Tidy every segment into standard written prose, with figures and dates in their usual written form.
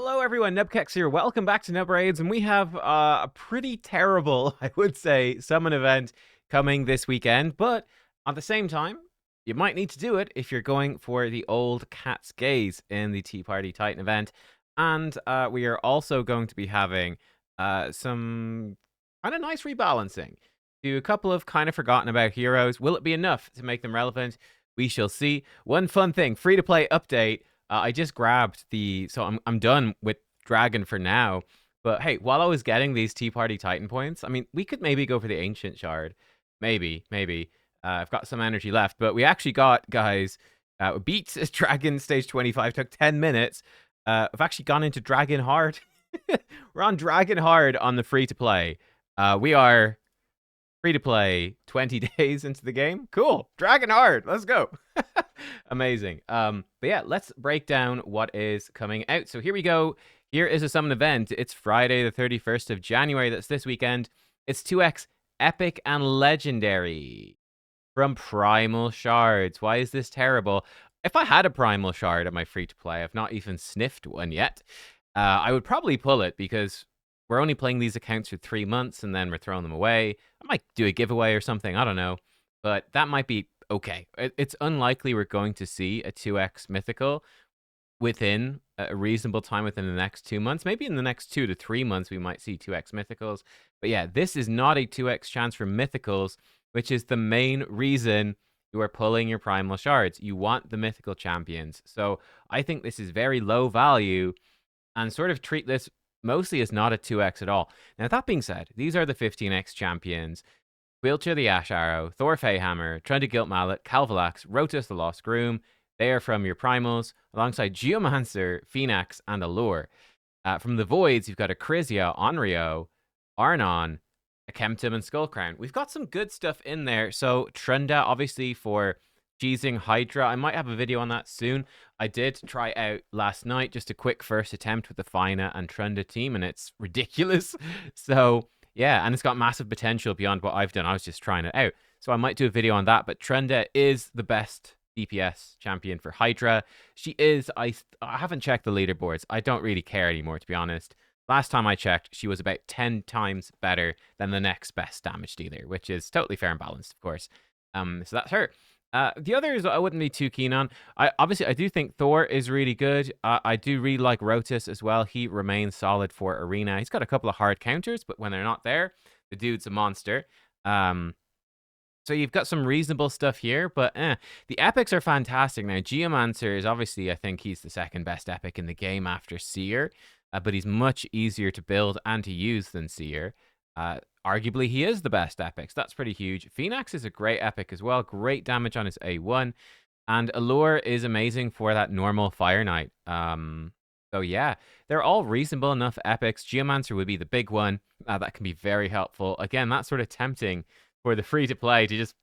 Hello everyone, nubkeks here. Welcome back to Nub Raids, and we have a pretty terrible, I would say, summon event coming this weekend. But at the same time, you might need to do it if you're going for the old Cat's Gaze in the Tea Party Titan event. And we are also going to be having some kind of nice rebalancing to a couple of kind of forgotten about heroes. Will it be enough to make them relevant? We shall see. One fun thing, free to play update. I just grabbed so I'm done with Dragon for now. But hey, while I was getting these Tea Party Titan points, I mean, we could maybe go for the Ancient Shard. Maybe. I've got some energy left, but we actually got, guys, beat Dragon Stage 25, took 10 minutes. I've actually gone into Dragon Hard. We're on Dragon Hard on the free-to-play. We are free-to-play 20 days into the game. Cool. Dragon Hard. Let's go. Amazing. But yeah, let's break down what is coming out. So here we go. Here is a summon event. It's Friday the 31st of January. That's this weekend. It's 2x Epic and Legendary from Primal Shards. Why is this terrible? If I had a Primal Shard at my free-to-play, I've not even sniffed one yet, I would probably pull it because we're only playing these accounts for 3 months and then we're throwing them away. I might do a giveaway or something. I don't know. But that might be okay. It's unlikely we're going to see a 2x mythical within a reasonable time within the next 2 months. Maybe in the next 2 to 3 months, we might see 2x mythicals. But yeah, this is not a 2x chance for mythicals, which is the main reason you are pulling your primal shards. You want the mythical champions. So I think this is very low value and sort of treat this mostly as not a 2x at all. Now, that being said, these are the 15x champions. Wheelchair the Ash Arrow, Thor Feyhammer, Trunda Gilt Mallet, Calvalax, Rotus the Lost Groom. They are from your primals, alongside Geomancer, Phoenix, and Allure. From the Voids, you've got Acrizia, Onryo, Arnon, Akemtum, and Skullcrown. We've got some good stuff in there. So Trunda, obviously, for cheesing Hydra. I might have a video on that soon. I did try out last night, just a quick first attempt with the Fina and Trunda team, and it's ridiculous. So yeah, and it's got massive potential beyond what I've done. I was just trying it out. So I might do a video on that, but Trunda is the best DPS champion for Hydra. She is, I haven't checked the leaderboards. I don't really care anymore, to be honest. Last time I checked, she was about 10 times better than the next best damage dealer, which is totally fair and balanced, of course. So that's her. The others I wouldn't be too keen on. I do think Thor is really good. I do really like Rotus as well. He remains solid for Arena. He's got a couple of hard counters, but when they're not there, the dude's a monster. So you've got some reasonable stuff here, but the epics are fantastic. Now, Geomancer is obviously, I think he's the second best epic in the game after Seer, but he's much easier to build and to use than Seer. Arguably, he is the best epic, so that's pretty huge. Phoenix is a great epic as well. Great damage on his A1. And Allure is amazing for that normal Fire Knight. So yeah, they're all reasonable enough epics. Geomancer would be the big one. That can be very helpful. Again, that's sort of tempting for the free-to-play to just,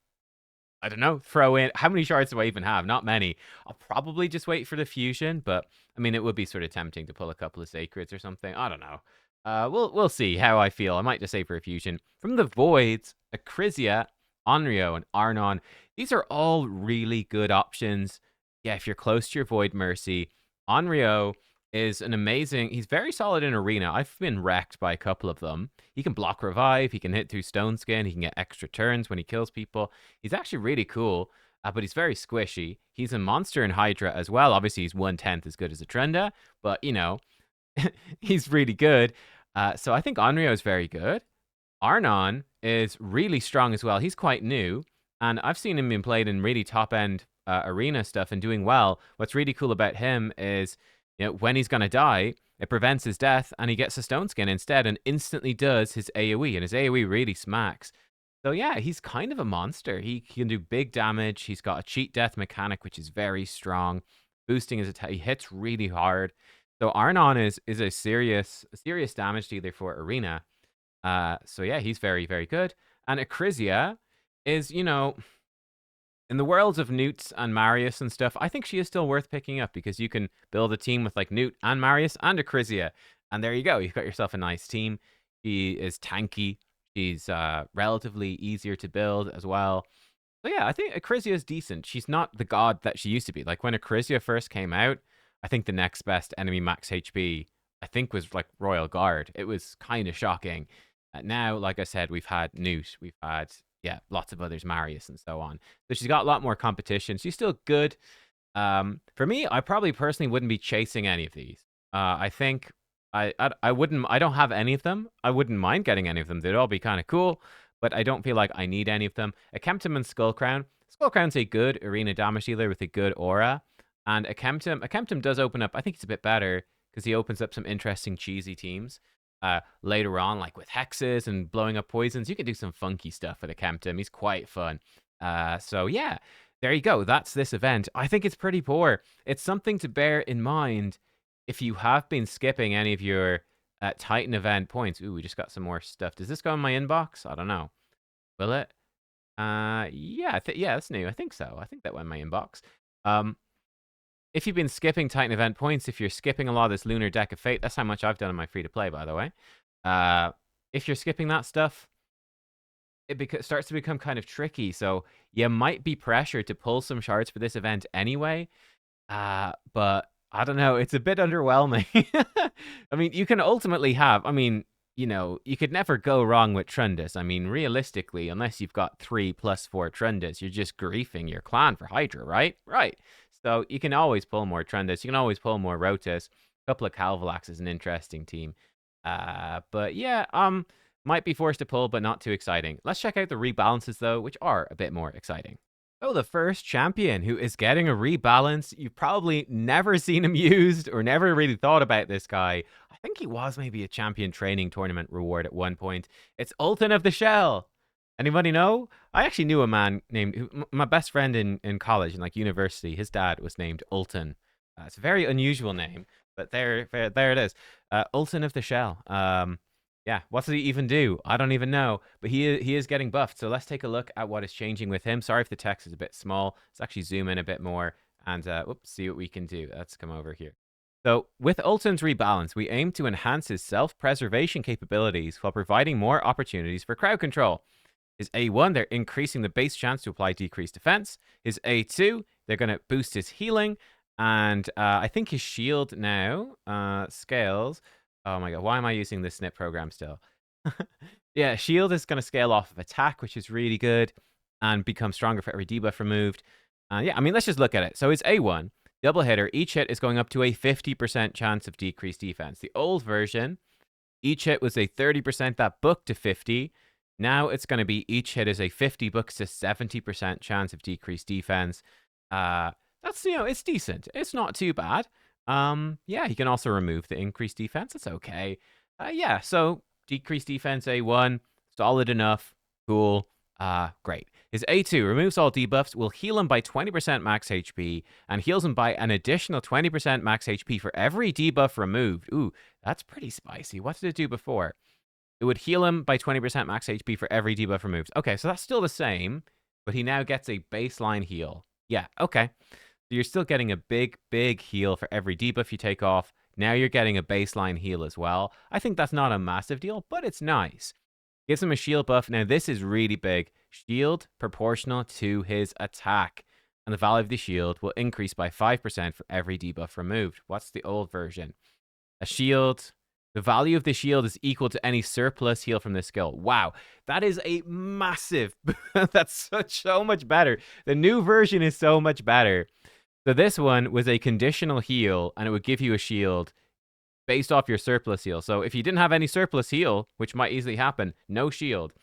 I don't know, throw in. How many shards do I even have? Not many. I'll probably just wait for the fusion, but I mean, it would be sort of tempting to pull a couple of sacreds or something. I don't know. We'll see how I feel. I might just say for a fusion. From the Voids, Acrizia, Onryo, and Arnon. These are all really good options. Yeah, if you're close to your Void Mercy, Onryo is an amazing... He's very solid in Arena. I've been wrecked by a couple of them. He can block Revive. He can hit through Stone Skin. He can get extra turns when he kills people. He's actually really cool, but he's very squishy. He's a monster in Hydra as well. Obviously, he's 1/10 as good as a Trunda, but, you know, he's really good. So I think Onryo is very good. Arnon is really strong as well. He's quite new, and I've seen him being played in really top-end arena stuff and doing well. What's really cool about him is, you know, when he's going to die, it prevents his death, and he gets a Stone Skin instead and instantly does his AoE, and his AoE really smacks. So yeah, he's kind of a monster. He can do big damage. He's got a cheat death mechanic, which is very strong. Boosting his attack. He hits really hard. So Arnon is a serious damage dealer for Arena. So yeah, he's very, very good. And Acrizia is, you know, in the worlds of Newts and Marius and stuff, I think she is still worth picking up because you can build a team with like Newt and Marius and Acrizia. And there you go. You've got yourself a nice team. She is tanky. She's relatively easier to build as well. So yeah, I think Acrizia is decent. She's not the god that she used to be. Like when Acrizia first came out, I think the next best enemy max HP I think was like Royal Guard. It was kind of shocking. Now, like I said, we've had Newt, we've had lots of others, Marius and so on. So she's got a lot more competition. She's still good. For me, I probably personally wouldn't be chasing any of these. I think I wouldn't. I don't have any of them. I wouldn't mind getting any of them. They'd all be kind of cool, but I don't feel like I need any of them. A Kemptum and Skullcrown. Skullcrown's a good arena damage dealer with a good aura, and a Kemptum does open up. I think it's a bit better because he opens up some interesting cheesy teams. Later on, like with hexes and blowing up poisons, you can do some funky stuff with a Kemptum. He's quite fun. So yeah, there you go. That's this event. I think it's pretty poor. It's something to bear in mind if you have been skipping any of your Titan event points. Ooh, we just got some more stuff. Does this go in my inbox? I don't know. Will it? Yeah, yeah, that's new. I think so. I think that went in my inbox. If you've been skipping Titan event points, if you're skipping a lot of this Lunar Deck of Fate, that's how much I've done in my free-to-play, by the way. If you're skipping that stuff, it starts to become kind of tricky. So you might be pressured to pull some shards for this event anyway. But I don't know. It's a bit underwhelming. I mean, you can ultimately have, you could never go wrong with Trundus. I mean, realistically, unless you've got 3+4 Trundus, you're just griefing your clan for Hydra, right? Right. So you can always pull more Trundus. You can always pull more Rotus. A couple of Calvalax is an interesting team. But yeah, might be forced to pull, but not too exciting. Let's check out the rebalances, though, which are a bit more exciting. So the first champion who is getting a rebalance, you've probably never seen him used or never really thought about this guy. I think he was maybe a champion training tournament reward at one point. It's Ulton of the Shell. Anybody know? I actually knew a man named, my best friend in college, in like university, his dad was named Ulton. It's a very unusual name, but there it is. Ulton of the Shell. Yeah, what does he even do? I don't even know, but he is getting buffed. So let's take a look at what is changing with him. Sorry if the text is a bit small. Let's actually zoom in a bit more and see what we can do. Let's come over here. So with Ulton's rebalance, we aim to enhance his self-preservation capabilities while providing more opportunities for crowd control. His A1, they're increasing the base chance to apply decreased defense. His A2, they're going to boost his healing. And I think his shield now scales. Oh my god, why am I using this snip program still? Yeah, shield is going to scale off of attack, which is really good, and become stronger for every debuff removed. Yeah, I mean, let's just look at it. So his A1, double hitter, each hit is going up to a 50% chance of decreased defense. The old version, each hit was a 30%, that booked to 50. Now it's going to be each hit is a 50 books to 70% chance of decreased defense. That's, it's decent. It's not too bad. Yeah, he can also remove the increased defense. It's okay. Yeah, so decreased defense A1, solid enough. Cool. Great. His A2 removes all debuffs, will heal him by 20% max HP, and heals him by an additional 20% max HP for every debuff removed. Ooh, that's pretty spicy. What did it do before? It would heal him by 20% max HP for every debuff removed. Okay, so that's still the same, but he now gets a baseline heal. Yeah, okay. So you're still getting a big, big heal for every debuff you take off. Now you're getting a baseline heal as well. I think that's not a massive deal, but it's nice. Gives him a shield buff. Now, this is really big. Shield proportional to his attack. And the value of the shield will increase by 5% for every debuff removed. What's the old version? A shield... The value of the shield is equal to any surplus heal from this skill. Wow, that is a massive... That's so much better. The new version is so much better. So this one was a conditional heal, and it would give you a shield based off your surplus heal. So if you didn't have any surplus heal, which might easily happen, no shield.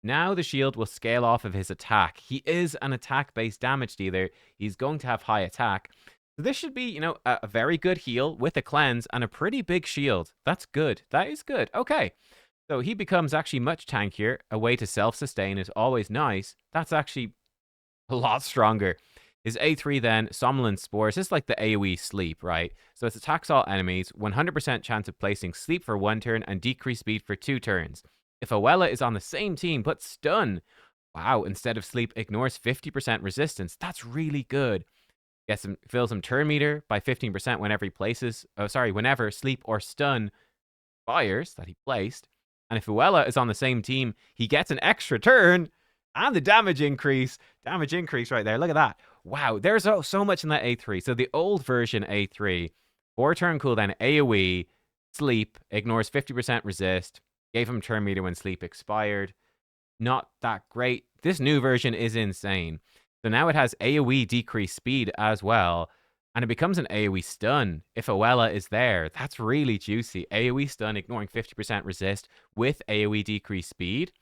Now the shield will scale off of his attack. He is an attack-based damage dealer. He's going to have high attack. So this should be, a very good heal with a cleanse and a pretty big shield. That's good. That is good. Okay. So he becomes actually much tankier. A way to self-sustain is always nice. That's actually a lot stronger. His A3 then, Somnolent Spores. This is like the AoE sleep, right? So it attacks all enemies, 100% chance of placing sleep for 1 turn and decreased speed for 2 turns. If Oella is on the same team, but stun. Wow, instead of sleep, ignores 50% resistance. That's really good. Fills him turn meter by 15% whenever he places, whenever sleep or stun fires that he placed. And if Uella is on the same team, he gets an extra turn and the damage increase. Damage increase right there. Look at that. Wow, there's so much in that A3. So the old version A3, 4 turn cooldown AoE, sleep, ignores 50% resist, gave him turn meter when sleep expired. Not that great. This new version is insane. So now it has AoE decreased speed as well, and it becomes an AoE stun if Oella is there. That's really juicy. AoE stun ignoring 50% resist with AoE decreased speed,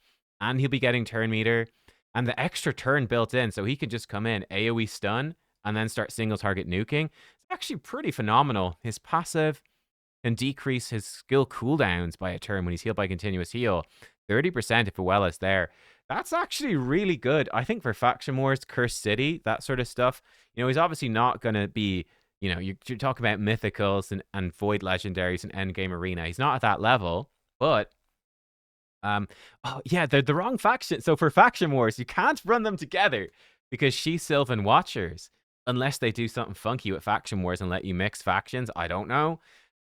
and he'll be getting turn meter, and the extra turn built in, so he can just come in, AoE stun, and then start single target nuking. It's actually pretty phenomenal. His passive can decrease his skill cooldowns by a turn when he's healed by continuous heal. 30% if Oella's there. That's actually really good. I think for Faction Wars, Cursed City, that sort of stuff, he's obviously not going to be, you're talking about mythicals and void legendaries and endgame arena. He's not at that level, but oh yeah, they're the wrong faction. So for Faction Wars, you can't run them together because she's Sylvan Watchers, unless they do something funky with Faction Wars and let you mix factions. I don't know.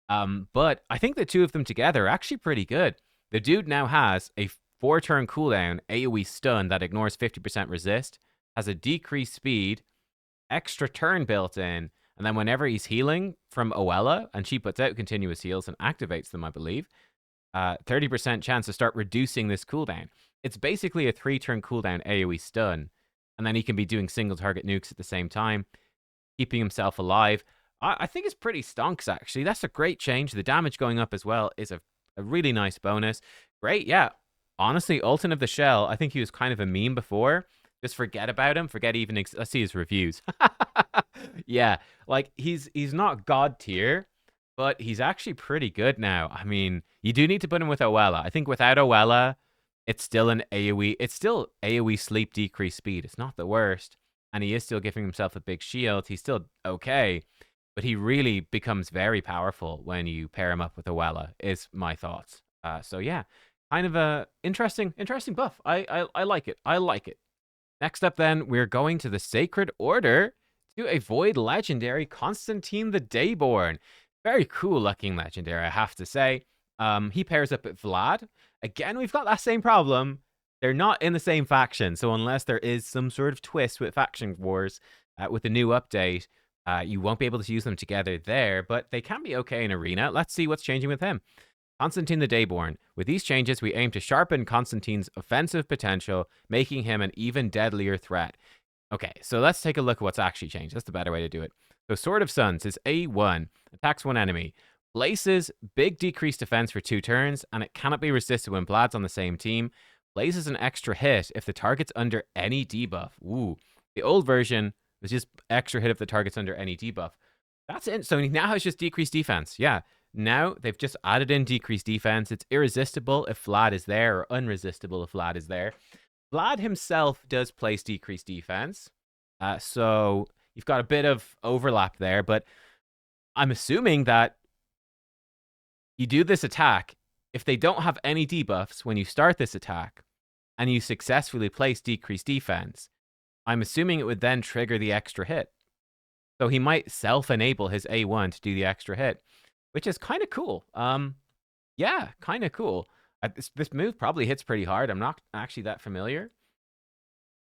But I think the two of them together are actually pretty good. The dude now has a 4-turn cooldown AoE stun that ignores 50% resist, has a decreased speed, extra turn built in, and then whenever he's healing from Oella, and she puts out continuous heals and activates them, I believe, 30% chance to start reducing this cooldown. It's basically a 3-turn cooldown AoE stun, and then he can be doing single target nukes at the same time, keeping himself alive. I think it's pretty stonks, actually. That's a great change. The damage going up as well is a really nice bonus. Great, yeah. Honestly, Ulton of the Shell, I think he was kind of a meme before. Just forget about him. Forget even... Let's see his reviews. Yeah, like, he's not god tier, but he's actually pretty good now. I mean, you do need to put him with Oella. I think without Oella, it's still an AoE... It's still AoE sleep decrease speed. It's not the worst. And he is still giving himself a big shield. He's still okay. But he really becomes very powerful when you pair him up with Oella, is my thoughts. So yeah, kind of a interesting buff. I like it. I like it. Next up then, we're going to the Sacred Order to a Void Legendary, Constantine the Dayborn. Very cool looking legendary, I have to say. He pairs up with Vlad. Again, we've got that same problem. They're not in the same faction, so unless there is some sort of twist with Faction Wars with the new update, you won't be able to use them together there, but they can be okay in Arena. Let's see what's changing with him. Constantine the Dayborn. With these changes, we aim to sharpen Constantine's offensive potential, making him an even deadlier threat. Okay, so let's take a look at what's actually changed. That's the better way to do it. So Sword of Suns is A1, attacks one enemy, places big decreased defense for 2 turns, and it cannot be resisted when Vlad's on the same team. Places an extra hit if the target's under any debuff. Ooh, the old version was just extra hit if the target's under any debuff. That's it. So he now has just decreased defense. Yeah. Now they've just added in decreased defense. It's irresistible if Vlad is there, or unresistible if Vlad is there. Vlad himself does place decreased defense. So you've got a bit of overlap there, but I'm assuming that you do this attack. If they don't have any debuffs when you start this attack, and you successfully place decreased defense, I'm assuming it would then trigger the extra hit. So he might self-enable his A1 to do the extra hit, which is kind of cool. Yeah, kind of cool. This move probably hits pretty hard. I'm not actually that familiar,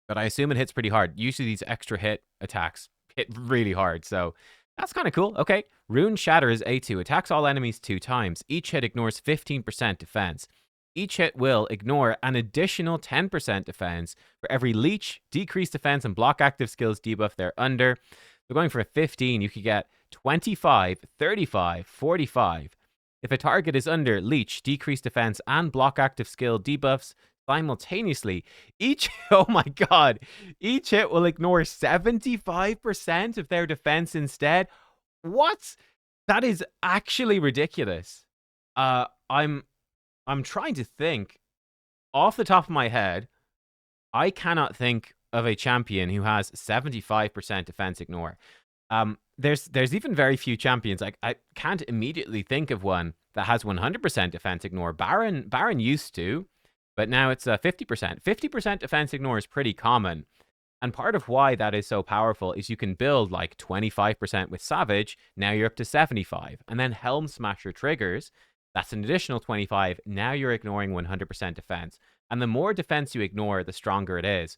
but I assume it hits pretty hard. Usually these extra hit attacks hit really hard, so that's kind of cool. Okay, Rune Shatter is A2. Attacks all enemies 2 times. Each hit ignores 15% defense. Each hit will ignore an additional 10% defense for every leech, decreased defense, and block active skills debuff they're under. So going for a 15, you could get 25, 35, 45. If a target is under leech, decreased defense, and block active skill debuffs simultaneously, oh my god, each hit will ignore 75% of their defense instead. What? That is actually ridiculous. I'm trying to think. Off the top of my head, I cannot think of a champion who has 75% defense ignore. There's even very few champions. I can't immediately think of one that has 100% defense ignore. Baron used to, but now it's 50%. 50% defense ignore is pretty common. And part of why that is so powerful is you can build like 25% with Savage. Now you're up to 75. And then Helm Smasher triggers. That's an additional 25. Now you're ignoring 100% defense. And the more defense you ignore, the stronger it is.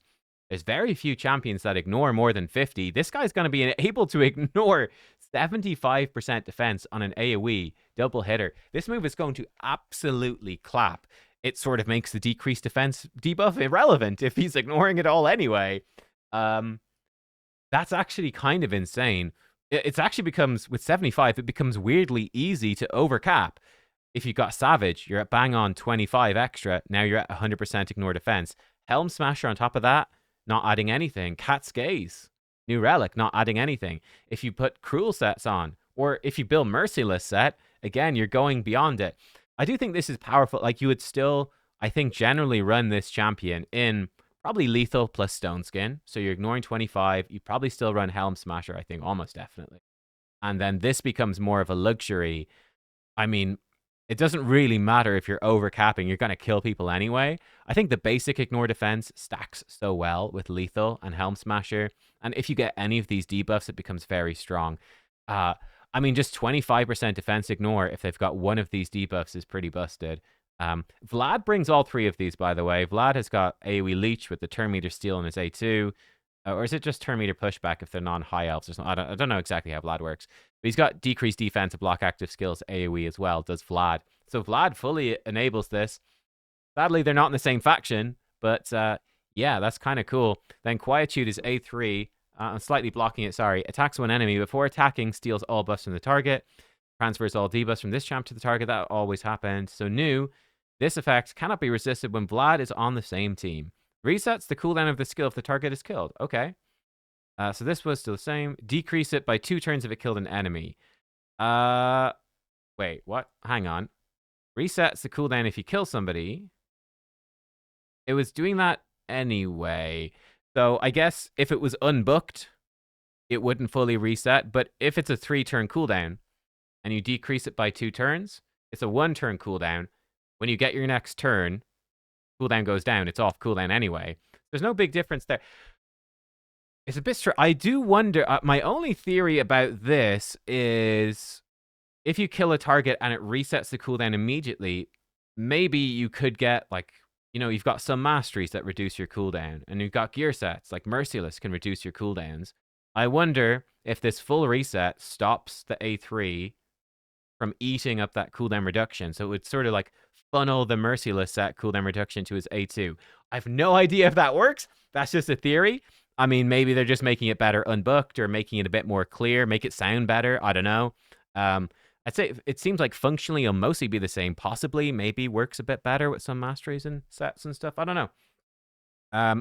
There's very few champions that ignore more than 50. This guy's going to be able to ignore 75% defense on an AoE double hitter. This move is going to absolutely clap. It sort of makes the decreased defense debuff irrelevant if he's ignoring it all anyway. That's actually kind of insane. It's actually becomes, with 75, it becomes weirdly easy to overcap. If you got Savage, you're at bang on 25 extra. Now you're at 100% ignore defense. Helm Smasher on top of that, not adding anything. Cat's Gaze, new relic, not adding anything. If you put Cruel sets on, or if you build Merciless set, again, you're going beyond it. I do think this is powerful. Like, you would still, I think, generally run this champion in probably Lethal plus Stone Skin. So you're ignoring 25. You probably still run Helm Smasher, I think, almost definitely. And then this becomes more of a luxury. I mean, it doesn't really matter if you're overcapping. You're going to kill people anyway. I think the basic ignore defense stacks so well with Lethal and Helm Smasher. And if you get any of these debuffs, it becomes very strong. I mean, just 25% defense ignore if they've got one of these debuffs is pretty busted. Vlad brings all three of these, by the way. Vlad has got AoE Leech with the Turn Meter Steal in his A2. Or is it just Turn Meter Pushback if they're non-high elves or something? I don't know exactly how Vlad works. But he's got decreased defense to block active skills AoE as well, does Vlad. So Vlad fully enables this. Sadly, they're not in the same faction, but yeah, that's kind of cool. Then Quietude is A3. I'm slightly blocking it, sorry. Attacks one enemy. Before attacking, steals all buffs from the target. Transfers all debuffs from this champ to the target. That always happened. So new. This effect cannot be resisted when Vlad is on the same team. Resets the cooldown of the skill if the target is killed. Okay. So this was still the same. Decrease it by 2 turns if it killed an enemy. Wait, what? Hang on. Resets the cooldown if you kill somebody. It was doing that anyway. So I guess if it was unbooked, it wouldn't fully reset. But if it's a 3-turn cooldown and you decrease it by 2 turns, it's a 1-turn cooldown. When you get your next turn, cooldown goes down. It's off cooldown anyway. There's no big difference there. It's a bit strange. I do wonder. My only theory about this is if you kill a target and it resets the cooldown immediately, maybe you could get, like, you know, you've got some masteries that reduce your cooldown, and you've got gear sets like Merciless can reduce your cooldowns. I wonder if this full reset stops the A3 from eating up that cooldown reduction. So it would sort of like funnel the Merciless set cooldown reduction to his A2. I have no idea if that works. That's just a theory. I mean, maybe they're just making it better unbooked or making it a bit more clear, make it sound better. I don't know. I'd say it seems like functionally it'll mostly be the same. Possibly, maybe works a bit better with some masteries and sets and stuff. I don't know.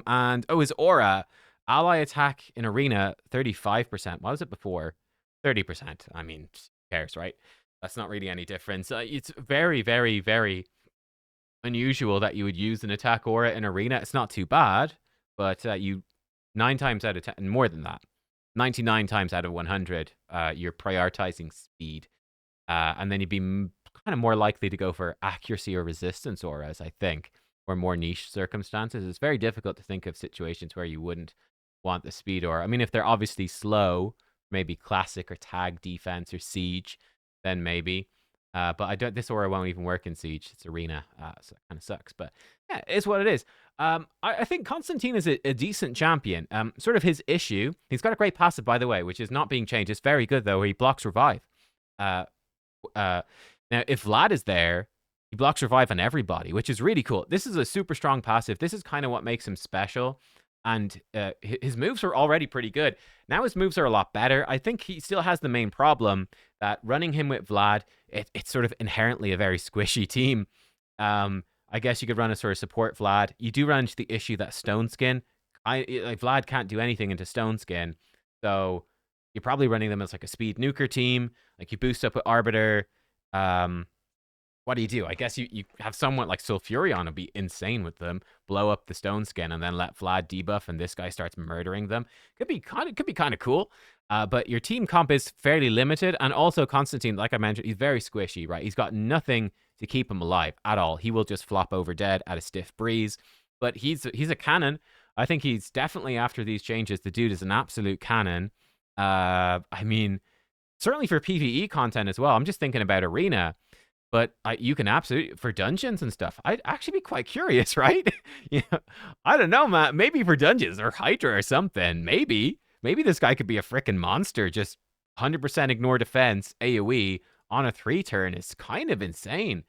And his aura, ally attack in arena, 35%. What was it before? 30%. I mean, who cares, right? That's not really any difference. It's very, very, very unusual that you would use an attack aura in arena. It's not too bad, but you 9 times out of 10, and more than that, 99 times out of 100, you're prioritizing speed. And then you'd be kind of more likely to go for accuracy or resistance auras, I think, or more niche circumstances. It's very difficult to think of situations where you wouldn't want the speed aura. I mean, if they're obviously slow, maybe classic or tag defense or siege, then maybe. But this aura won't even work in siege. It's arena, so it kind of sucks. But yeah, it's what it is. I think Constantine is a decent champion. Sort of his issue, he's got a great passive, by the way, which is not being changed. It's very good, though, where he blocks revive. Now, if Vlad is there, he blocks revive on everybody, which is really cool. This is a super strong passive. This is kind of what makes him special. And his moves are already pretty good. Now his moves are a lot better. I think he still has the main problem that running him with Vlad, it's sort of inherently a very squishy team. I guess you could run a sort of support Vlad. You do run into the issue that Stone Skin, Vlad can't do anything into Stone Skin. So you're probably running them as like a speed nuker team. Like you boost up with Arbiter. What do? I guess you have someone like Sulfurion would be insane with them. Blow up the Stone Skin and then let Vlad debuff and this guy starts murdering them. Could be kind of cool. But your team comp is fairly limited. And also Constantine, like I mentioned, he's very squishy, right? He's got nothing to keep him alive at all. He will just flop over dead at a stiff breeze. But he's a cannon. I think he's definitely, after these changes, the dude is an absolute cannon. I mean, certainly for PvE content as well. I'm just thinking about arena. But you can absolutely, for dungeons and stuff, I'd actually be quite curious, right? I don't know, man. Maybe for dungeons or Hydra or something. Maybe this guy could be a freaking monster just 100% ignore defense AoE on a 3-turn is kind of insane.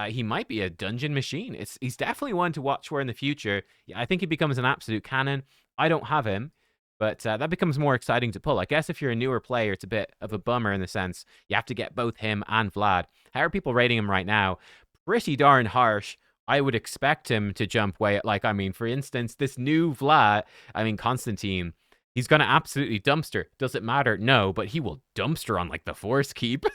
He might be a dungeon machine. He's definitely one to watch for in the future. Yeah, I think he becomes an absolute cannon. I don't have him, but that becomes more exciting to pull. I guess if you're a newer player, it's a bit of a bummer in the sense you have to get both him and Vlad. How are people rating him right now? Pretty darn harsh. I would expect him to jump way, like, I mean, for instance, this new Vlad, I mean, Constantine, he's going to absolutely dumpster. Does it matter? No, but he will dumpster on, like, the Force Keep.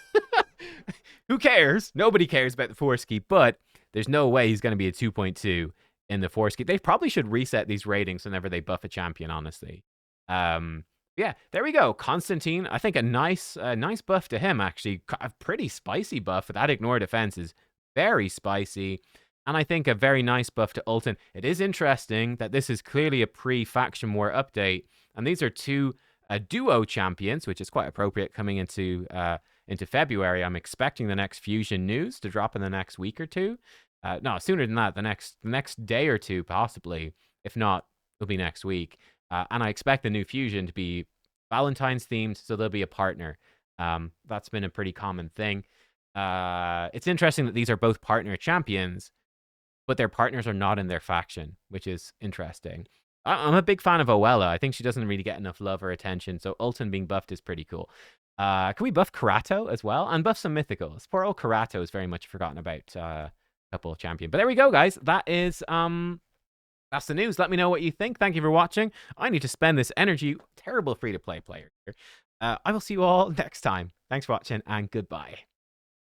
Who cares? Nobody cares about the Force Keep, but there's no way he's going to be a 2.2 in the Force Keep. They probably should reset these ratings whenever they buff a champion, honestly. Yeah, there we go. Constantine, I think a nice buff to him, actually. A pretty spicy buff. That ignore defense is very spicy. And I think a very nice buff to Ulton. It is interesting that this is clearly a pre-faction war update. And these are two duo champions, which is quite appropriate coming into February. I'm expecting the next fusion news to drop in the next week or two. No, sooner than that, the next day or two, possibly. If not, it'll be next week. And I expect the new fusion to be Valentine's themed, so there'll be a partner. That's been a pretty common thing. It's interesting that these are both partner champions, but their partners are not in their faction, which is interesting. I'm a big fan of Oella. I think she doesn't really get enough love or attention, so Ulton being buffed is pretty cool. Can we buff Karato as well? And buff some mythicals. Poor old Karato is very much forgotten about couple of champion. But there we go, guys. That is that's the news. Let me know what you think. Thank you for watching. I need to spend this energy. Terrible free-to-play player here. I will see you all next time. Thanks for watching, and goodbye.